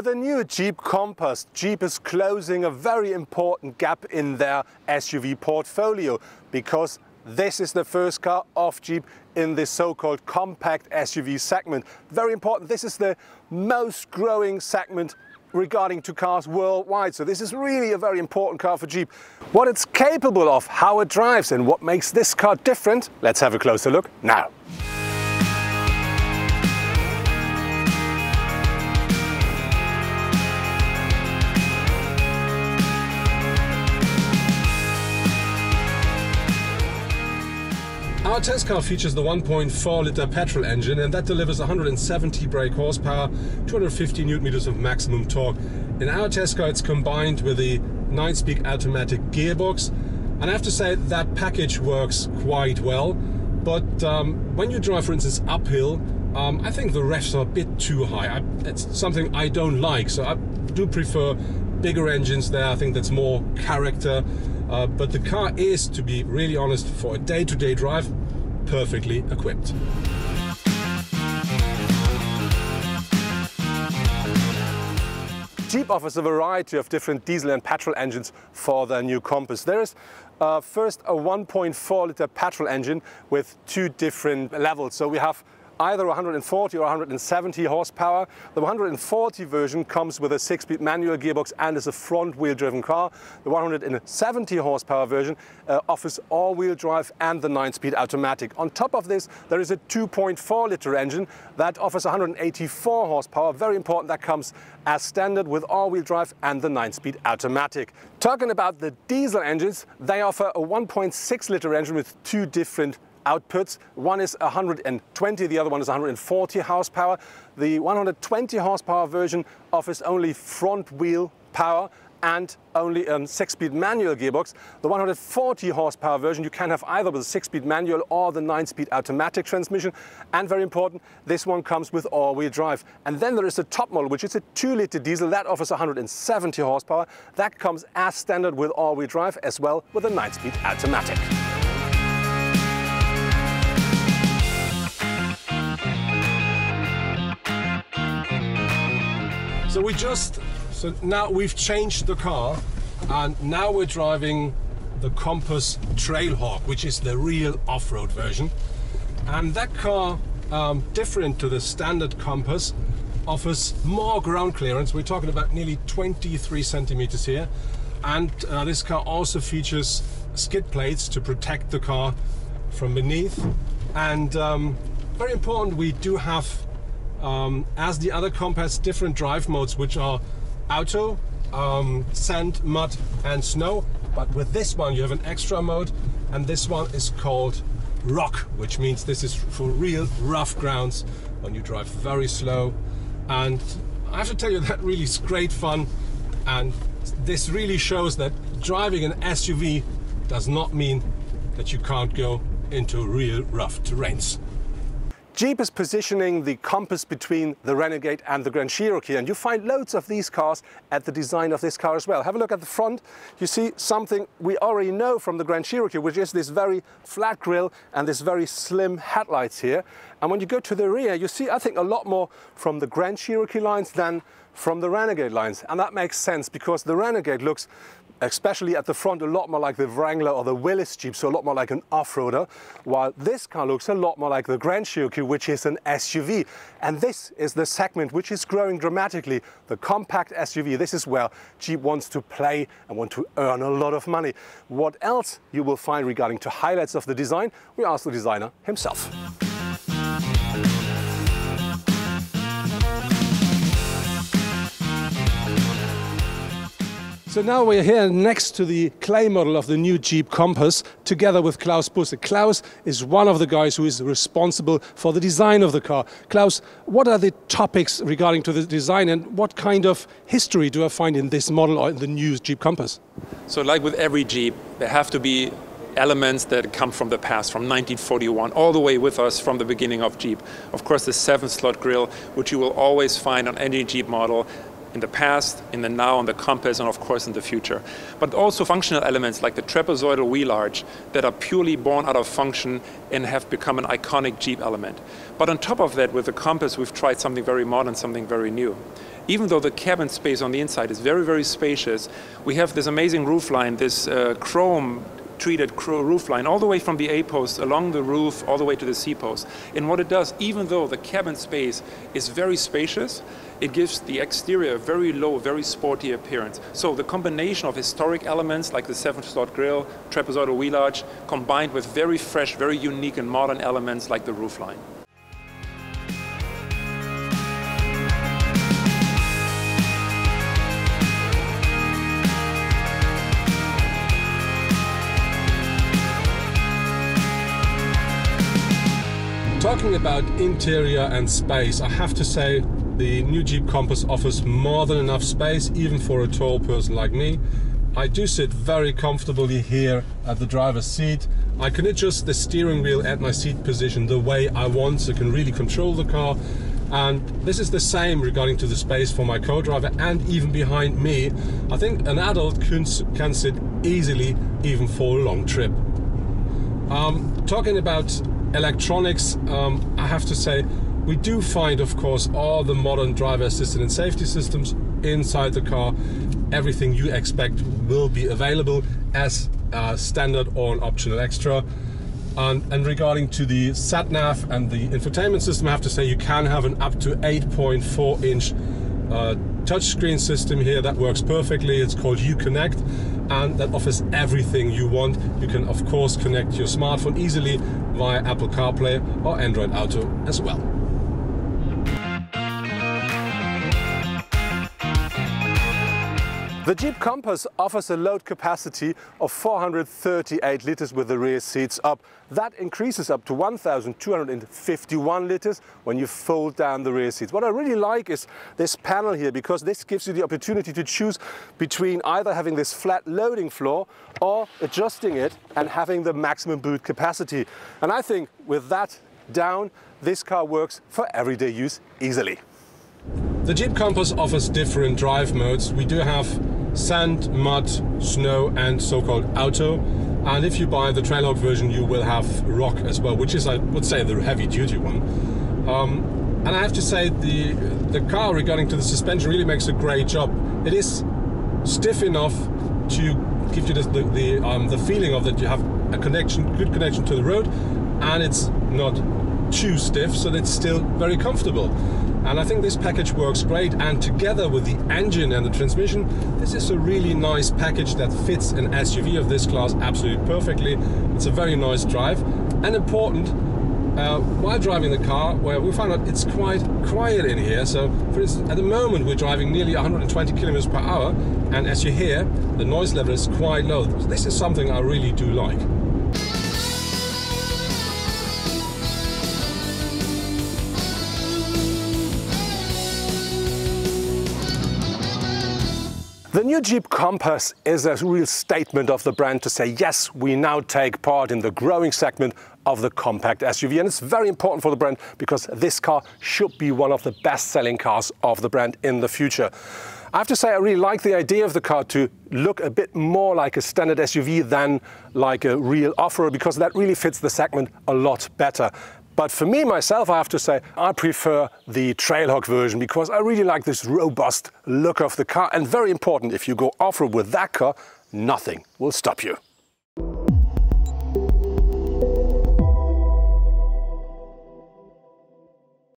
With the new Jeep Compass, Jeep is closing a very important gap in their SUV portfolio, because this is the first car of Jeep in this so-called compact SUV segment. Very important, this is the most growing segment regarding to cars worldwide. So this is really a very important car for Jeep. What it's capable of, how it drives and what makes this car different, let's have a closer look now. Our test car features the 1.4-litre petrol engine, and that delivers 170 brake horsepower, 250 Nm of maximum torque. In our test car it's combined with the 9-speed automatic gearbox, and I have to say that package works quite well, but when you drive, for instance, uphill, I think the revs are a bit too high. It's something I don't like, so I do prefer bigger engines there. I think that's more character. But the car is, to be really honest, for a day-to-day drive, perfectly equipped. Jeep offers a variety of different diesel and petrol engines for the new Compass. There is first a 1.4-litre petrol engine with two different levels. So we have either 140 or 170 horsepower. The 140 version comes with a 6-speed manual gearbox and is a front-wheel driven car. The 170 horsepower version offers all-wheel drive and the 9-speed automatic. On top of this, there is a 2.4-litre engine that offers 184 horsepower. Very important, that comes as standard with all-wheel drive and the 9-speed automatic. Talking about the diesel engines, they offer a 1.6-litre engine with two different outputs. One is 120, the other one is 140 horsepower. The 120 horsepower version offers only front wheel power and only a 6-speed manual gearbox. The 140 horsepower version you can have either with a 6-speed manual or the 9-speed automatic transmission. And very important, this one comes with all-wheel drive. And then there is a top model, which is a 2-litre diesel that offers 170 horsepower. That comes as standard with all-wheel drive as well with a 9-speed automatic. So now we've changed the car, and now we're driving the Compass Trailhawk, which is the real off-road version. And that car, different to the standard Compass, offers more ground clearance. We're talking about nearly 23 centimeters here. And this car also features skid plates to protect the car from beneath. And very important, we do have as the other Compass, different drive modes, which are auto, sand, mud and snow. But with this one you have an extra mode, and this one is called rock, which means this is for real rough grounds when you drive very slow. And I have to tell you, that really is great fun, and this really shows that driving an SUV does not mean that you can't go into real rough terrains. Jeep is positioning the Compass between the Renegade and the Grand Cherokee, and you find loads of these cars at the design of this car as well. Have a look at the front. You see something we already know from the Grand Cherokee, which is this very flat grille and this very slim headlights here. And when you go to the rear, you see, I think, a lot more from the Grand Cherokee lines than from the Renegade lines. And that makes sense, because the Renegade looks, especially at the front, a lot more like the Wrangler or the Willys Jeep, so a lot more like an off-roader, while this car looks a lot more like the Grand Cherokee, which is an SUV. And this is the segment which is growing dramatically, the compact SUV. This is where Jeep wants to play and want to earn a lot of money. What else you will find regarding to highlights of the design, we asked the designer himself. So now we're here next to the clay model of the new Jeep Compass, together with Klaus Busse. Klaus is one of the guys who is responsible for the design of the car. Klaus, what are the topics regarding to the design, and what kind of history do I find in this model or in the new Jeep Compass? So like with every Jeep, there have to be elements that come from the past, from 1941, all the way with us from the beginning of Jeep. Of course, the 7-slot grille, which you will always find on any Jeep model. in the past, in the now, on the Compass, and of course in the future. But also functional elements like the trapezoidal wheel arch that are purely born out of function and have become an iconic Jeep element. But on top of that, with the Compass, we've tried something very modern, something very new. Even though the cabin space on the inside is very, very spacious, we have this amazing roofline, this chrome treated roofline all the way from the A-post along the roof all the way to the C-post. And what it does, even though the cabin space is very spacious, it gives the exterior a very low, very sporty appearance. So the combination of historic elements like the 7-slot grille, trapezoidal wheel arch, combined with very fresh, very unique and modern elements like the roofline. Talking about interior and space, I have to say the new Jeep Compass offers more than enough space, even for a tall person like me. I do sit very comfortably here at the driver's seat. I can adjust the steering wheel at my seat position the way I want, so I can really control the car. And this is the same regarding to the space for my co-driver and even behind me. I think an adult can sit easily even for a long trip. Talking about electronics, I have to say we do find, of course, all the modern driver assistant and safety systems inside the car. Everything you expect will be available as standard or an optional extra. And regarding to the sat-nav and the infotainment system, I have to say you can have an up to 8.4-inch touchscreen system here that works perfectly. It's called Uconnect, and that offers everything you want. You can of course connect your smartphone easily via Apple CarPlay or Android Auto as well. The Jeep Compass offers a load capacity of 438 liters with the rear seats up. That increases up to 1,251 liters when you fold down the rear seats. What I really like is this panel here, because this gives you the opportunity to choose between either having this flat loading floor or adjusting it and having the maximum boot capacity. And I think with that down, this car works for everyday use easily. The Jeep Compass offers different drive modes. We do have sand, mud, snow and so-called auto. And if you buy the Trailhawk version, you will have rock as well, which is, I would say, the heavy-duty one. And I have to say the car, regarding to the suspension, really makes a great job. It is stiff enough to give you the feeling of that you have a good connection to the road, and it's not too stiff, so it's still very comfortable. And I think this package works great, and together with the engine and the transmission, this is a really nice package that fits an SUV of this class absolutely perfectly. It's a very nice drive, and important while driving the car, where we found out it's quite quiet in here. So for instance, at the moment we're driving nearly 120 kilometers per hour, and as you hear, the noise level is quite low. This is something I really do like. The new Jeep Compass is a real statement of the brand to say, yes, we now take part in the growing segment of the compact SUV. And it's very important for the brand because this car should be one of the best-selling cars of the brand in the future. I have to say I really like the idea of the car to look a bit more like a standard SUV than like a real off-road, because that really fits the segment a lot better. But for me, myself, I have to say, I prefer the Trailhawk version because I really like this robust look of the car. And very important, if you go off-road with that car, nothing will stop you.